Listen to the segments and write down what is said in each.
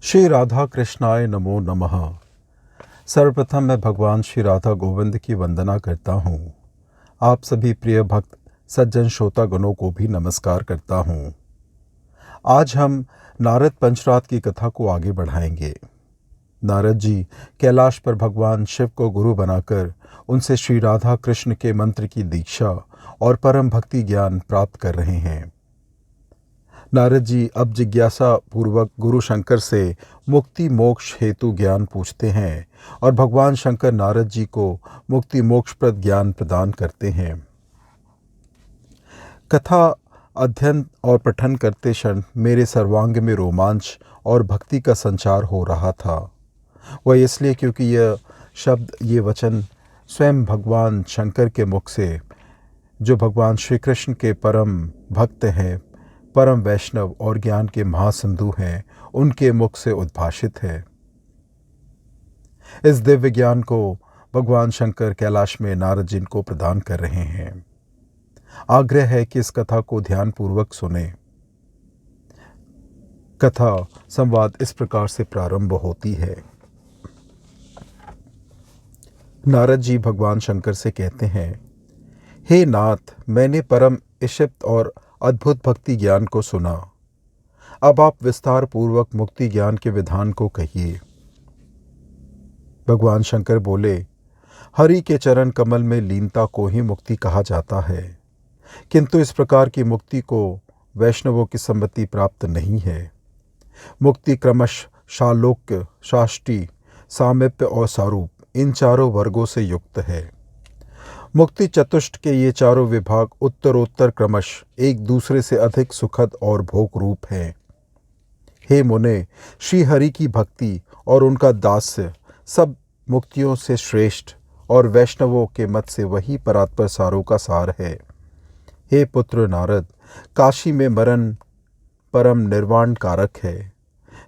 श्री राधा कृष्णाय नमो नमः। सर्वप्रथम मैं भगवान श्री राधा गोविंद की वंदना करता हूँ। आप सभी प्रिय भक्त सज्जन श्रोता गणों को भी नमस्कार करता हूँ। आज हम नारद पंचरात की कथा को आगे बढ़ाएंगे। नारद जी कैलाश पर भगवान शिव को गुरु बनाकर उनसे श्री राधा कृष्ण के मंत्र की दीक्षा और परम भक्ति ज्ञान प्राप्त कर रहे हैं। नारद जी अब जिज्ञासा पूर्वक गुरु शंकर से मुक्ति मोक्ष हेतु ज्ञान पूछते हैं और भगवान शंकर नारद जी को मुक्ति मोक्षप्रद ज्ञान प्रदान करते हैं। कथा अध्ययन और पठन करते क्षण मेरे सर्वांग में रोमांच और भक्ति का संचार हो रहा था। वह इसलिए क्योंकि यह शब्द, ये वचन स्वयं भगवान शंकर के मुख से, जो भगवान श्री कृष्ण के परम भक्त हैं, परम वैष्णव और ज्ञान के महासिंधु हैं, उनके मुख से उद्भाषित है। इस दिव्य ज्ञान को भगवान शंकर कैलाश में नारद जी को प्रदान कर रहे हैं। आग्रह है कि इस कथा को ध्यानपूर्वक सुने। कथा संवाद इस प्रकार से प्रारंभ होती है। नारद जी भगवान शंकर से कहते हैं, हे नाथ, मैंने परम ईशिप्त और अद्भुत भक्ति ज्ञान को सुना। अब आप विस्तार पूर्वक मुक्ति ज्ञान के विधान को कहिए। भगवान शंकर बोले, हरि के चरण कमल में लीनता को ही मुक्ति कहा जाता है, किंतु इस प्रकार की मुक्ति को वैष्णवों की सम्मति प्राप्त नहीं है। मुक्ति क्रमश शालोक्य, शाष्टी, सामीप्य और सारूप, इन चारों वर्गों से युक्त है। मुक्ति चतुष्ट के ये चारों विभाग उत्तरोत्तर क्रमश एक दूसरे से अधिक सुखद और भोग रूप हैं। हे मुने, श्री हरि की भक्ति और उनका दास्य सब मुक्तियों से श्रेष्ठ और वैष्णवों के मत से वही परात्पर सारों का सार है। हे पुत्र नारद, काशी में मरण परम निर्वाण कारक है।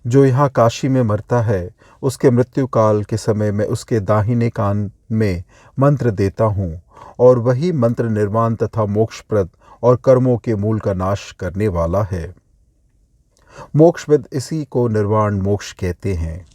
जो यहाँ काशी में मरता है, उसके मृत्यु काल के समय में उसके दाहिने कान में मंत्र देता हूँ, और वही मंत्र निर्वाण तथा मोक्षप्रद और कर्मों के मूल का नाश करने वाला है। मोक्षविद इसी को निर्वाण मोक्ष कहते हैं।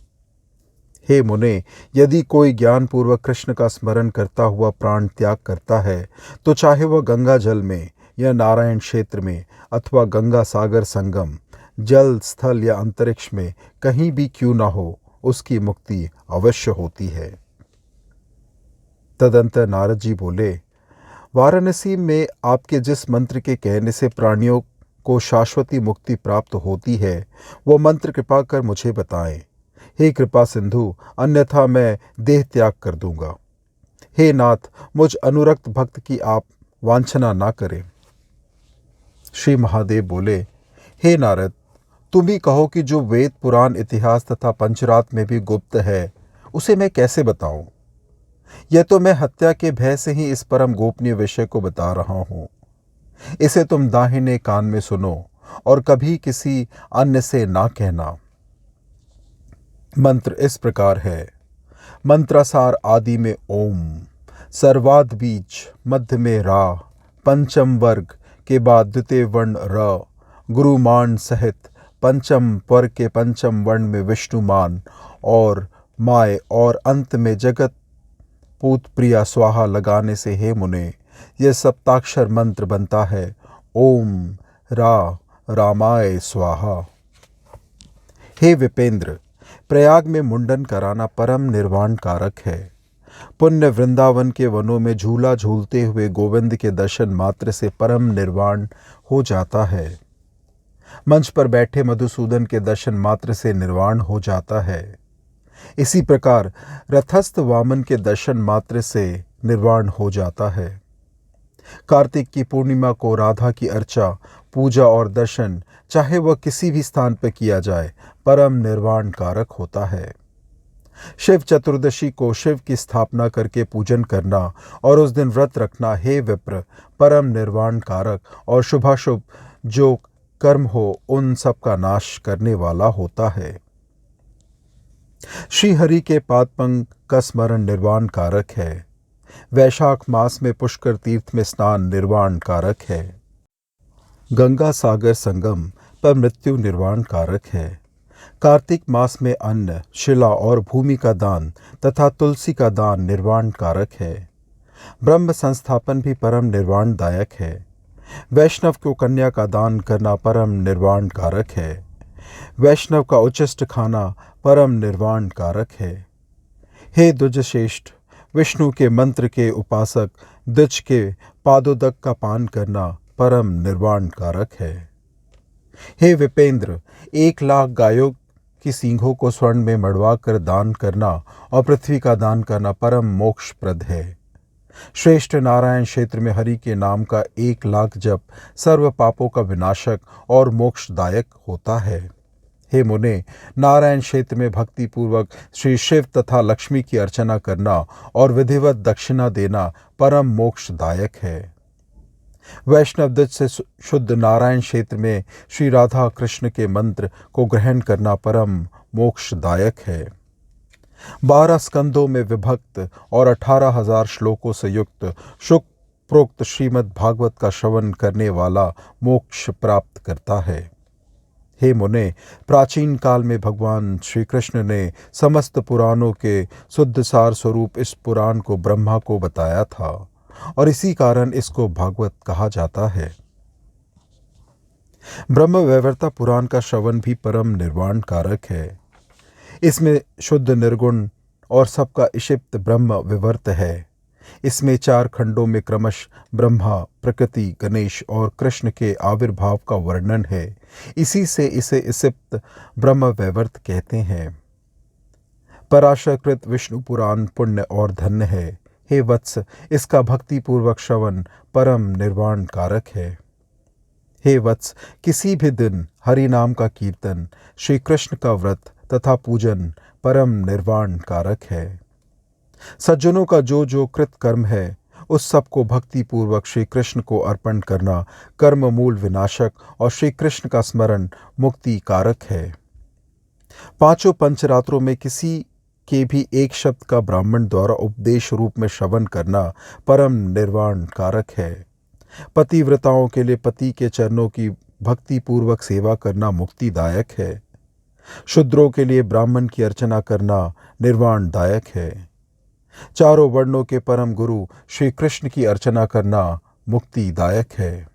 हे मुने, यदि कोई ज्ञानपूर्वक कृष्ण का स्मरण करता हुआ प्राण त्याग करता है, तो चाहे वह गंगा जल में या नारायण क्षेत्र में अथवा गंगा सागर संगम, जल, स्थल या अंतरिक्ष में कहीं भी क्यों ना हो, उसकी मुक्ति अवश्य होती है। तदंतर नारद जी बोले, वाराणसी में आपके जिस मंत्र के कहने से प्राणियों को शाश्वती मुक्ति प्राप्त होती है, वो मंत्र कृपा कर मुझे बताएं। हे कृपा सिंधु, अन्यथा मैं देह त्याग कर दूंगा। हे नाथ, मुझ अनुरक्त भक्त की आप वांछना ना करें। श्री महादेव बोले, हे नारद, तुम ही कहो कि जो वेद, पुराण, इतिहास तथा पंचरात में भी गुप्त है, उसे मैं कैसे बताऊं। यह तो मैं हत्या के भय से ही इस परम गोपनीय विषय को बता रहा हूं। इसे तुम दाहिने कान में सुनो और कभी किसी अन्य से ना कहना। मंत्र इस प्रकार है। मंत्रासार आदि में ओम, सर्वाद बीज, मध्य में रा, पंचम वर्ग के बाद द्वितीय वर्ण र, गुरुमान सहित पंचम वर्ग के पंचम वर्ण में विष्णुमान और माय और अंत में जगत पूत प्रिया स्वाहा लगाने से, हे मुने, यह सप्ताक्षर मंत्र बनता है। ओम रा रामाय स्वाहा। हे विपेंद्र, प्रयाग में मुंडन कराना परम निर्वाण कारक है। पुण्य वृंदावन के वनों में झूला झूलते हुए गोविंद के दर्शन मात्र से परम निर्वाण हो जाता है। मंच पर बैठे मधुसूदन के दर्शन मात्र से निर्वाण हो जाता है। इसी प्रकार रथस्थ वामन के दर्शन मात्र से निर्वाण हो जाता है। कार्तिक की पूर्णिमा को राधा की अर्चा, पूजा और दर्शन, चाहे वह किसी भी स्थान पर किया जाए, परम निर्वाण कारक होता है। शिव चतुर्दशी को शिव की स्थापना करके पूजन करना और उस दिन व्रत रखना, हे विप्र, परम निर्वाण कारक और शुभाशुभ जो कर्म हो उन सब का नाश करने वाला होता है। श्री हरि के पादपंग का स्मरण निर्वाण कारक है। वैशाख मास में पुष्कर तीर्थ में स्नान निर्वाण कारक है। गंगा सागर संगम पर मृत्यु निर्वाण कारक है। कार्तिक मास में अन्न, शिला और भूमि का दान तथा तुलसी का दान निर्वाण कारक है। ब्रह्म संस्थापन भी परम निर्वाणदायक है। वैष्णव को कन्या का दान करना परम निर्वाण कारक है। वैष्णव का उच्चिष्ट खाना परम निर्वाण कारक है। हे द्विजश्रेष्ठ, विष्णु के मंत्र के उपासक द्विज के पादोदक का पान करना परम निर्वाण कारक है। हे विपेंद्र, 1,00,000 गायों की सींगों को स्वर्ण में मढ़वा कर दान करना और पृथ्वी का दान करना परम मोक्षप्रद है। श्रेष्ठ नारायण क्षेत्र में हरि के नाम का 1,00,000 जप सर्व पापों का विनाशक और मोक्षदायक होता है। हे मुने, नारायण क्षेत्र में भक्ति पूर्वक श्री शिव तथा लक्ष्मी की अर्चना करना और विधिवत दक्षिणा देना परम मोक्षदायक है। वैष्णव द्विज से शुद्ध नारायण क्षेत्र में श्री राधा कृष्ण के मंत्र को ग्रहण करना परम मोक्षदायक है। 12 स्कंदों में विभक्त और 18,000 श्लोकों से युक्त शुक प्रोक्त श्रीमद् भागवत का श्रवण करने वाला मोक्ष प्राप्त करता है। हे मुने, प्राचीन काल में भगवान श्री कृष्ण ने समस्त पुराणों के शुद्ध सार स्वरूप इस पुराण को ब्रह्मा को बताया था और इसी कारण इसको भागवत कहा जाता है। ब्रह्म वैवर्ता पुराण का श्रवण भी परम निर्वाण कारक है। इसमें शुद्ध निर्गुण और सबका इशिप्त ब्रह्म विवर्त है। इसमें 4 खंडों में क्रमश ब्रह्मा, प्रकृति, गणेश और कृष्ण के आविर्भाव का वर्णन है। इसी से इसे इसिप्त ब्रह्म वैवर्त कहते हैं। पराशरकृत विष्णु पुराण पुण्य और धन्य है। हे वत्स, इसका भक्तिपूर्वक श्रवण परम निर्वाण कारक है। हे वत्स, किसी भी दिन हरि नाम का कीर्तन, श्री कृष्ण का व्रत तथा पूजन परम निर्वाण कारक है। सज्जनों का जो जो कृत कर्म है, उस सब को भक्ति पूर्वक श्री कृष्ण को अर्पण करना कर्म मूल विनाशक और श्री कृष्ण का स्मरण मुक्ति कारक है। 5 पंचरात्रों में किसी के भी एक शब्द का ब्राह्मण द्वारा उपदेश रूप में श्रवण करना परम निर्वाण कारक है। पतिव्रताओं के लिए पति के चरणों की भक्ति पूर्वक सेवा करना मुक्तिदायक है। शूद्रों के लिए ब्राह्मण की अर्चना करना निर्वाणदायक है। 4 वर्णों के परम गुरु श्री कृष्ण की अर्चना करना मुक्तिदायक है।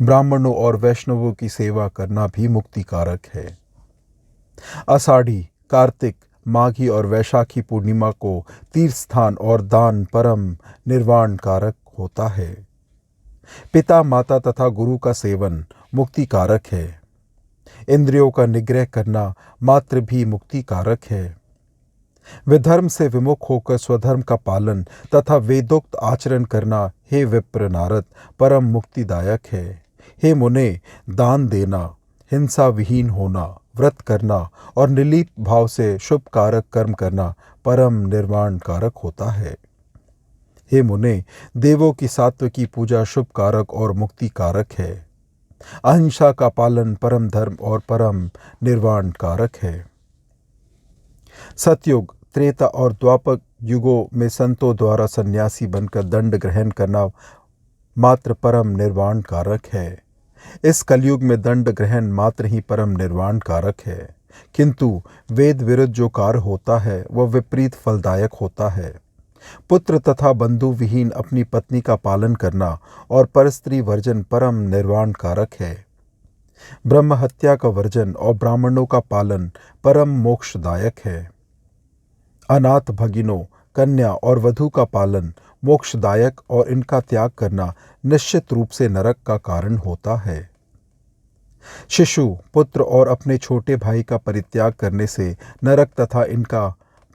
ब्राह्मणों और वैष्णवों की सेवा करना भी मुक्तिकारक है। आषाढ़ी, कार्तिक, माघी और वैशाखी पूर्णिमा को तीर्थ स्थान और दान परम निर्वाण कारक होता है। पिता, माता तथा गुरु का सेवन मुक्ति कारक है। इंद्रियों का निग्रह करना मात्र भी मुक्ति कारक है। विधर्म से विमुख होकर स्वधर्म का पालन तथा वेदोक्त आचरण करना, हे विप्र नारद, परम मुक्तिदायक है। हे मुने, दान देना, हिंसा विहीन होना, व्रत करना और निर्लिप्त भाव से शुभ कारक कर्म करना परम निर्वाण कारक होता है। हे मुने, देवों की सात्विकी पूजा शुभ कारक और मुक्ति कारक है। अहिंसा का पालन परम धर्म और परम निर्वाण कारक है। सतयुग, त्रेता और द्वापर युगों में संतों द्वारा सन्यासी बनकर दंड ग्रहण करना मात्र परम निर्वाण कारक है। इस कलयुग में दंड ग्रहण मात्र ही परम निर्वाण कारक है, किंतु वेद विरुद्ध जो कार्य होता है वह विपरीत फलदायक होता है। पुत्र तथा बंधु विहीन अपनी पत्नी का पालन करना और परस्त्री वर्जन परम निर्वाण कारक है। ब्रह्म हत्या का वर्जन और ब्राह्मणों का पालन परम मोक्षदायक है। अनाथ भगिनों, कन्या और वधू का पालन मोक्षदायक और इनका त्याग करना निश्चित रूप से नरक का कारण होता है। शिशु, पुत्र और अपने छोटे भाई का परित्याग करने से नरक तथा इनका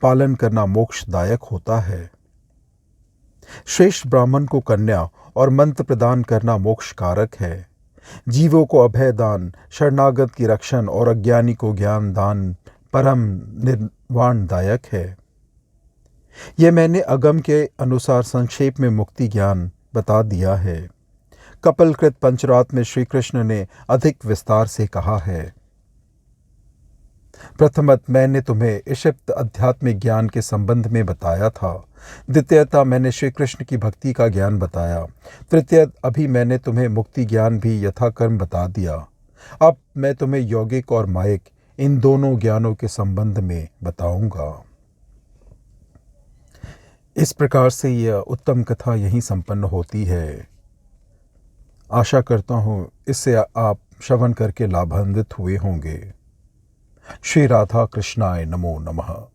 पालन करना मोक्षदायक होता है। श्रेष्ठ ब्राह्मण को कन्या और मंत्र प्रदान करना मोक्ष कारक है। जीवों को अभय दान, शरणागत की रक्षण और अज्ञानी को ज्ञान दान परम निर्वाणदायक है। यह मैंने अगम के अनुसार संक्षेप में मुक्ति ज्ञान बता दिया है। कपिलकृत पंचरात्र में श्री कृष्ण ने अधिक विस्तार से कहा है। प्रथमत मैंने तुम्हें इशिप्त आध्यात्मिक ज्ञान के संबंध में बताया था। द्वितीयता मैंने श्री कृष्ण की भक्ति का ज्ञान बताया। तृतीय अभी मैंने तुम्हें मुक्ति ज्ञान भी यथाक्रम बता दिया। अब मैं तुम्हें यौगिक और मायिक इन दोनों ज्ञानों के संबंध में बताऊंगा। इस प्रकार से यह उत्तम कथा यहीं संपन्न होती है। आशा करता हूँ इससे आप श्रवण करके लाभान्वित हुए होंगे। श्री राधा कृष्णाय नमो नमः।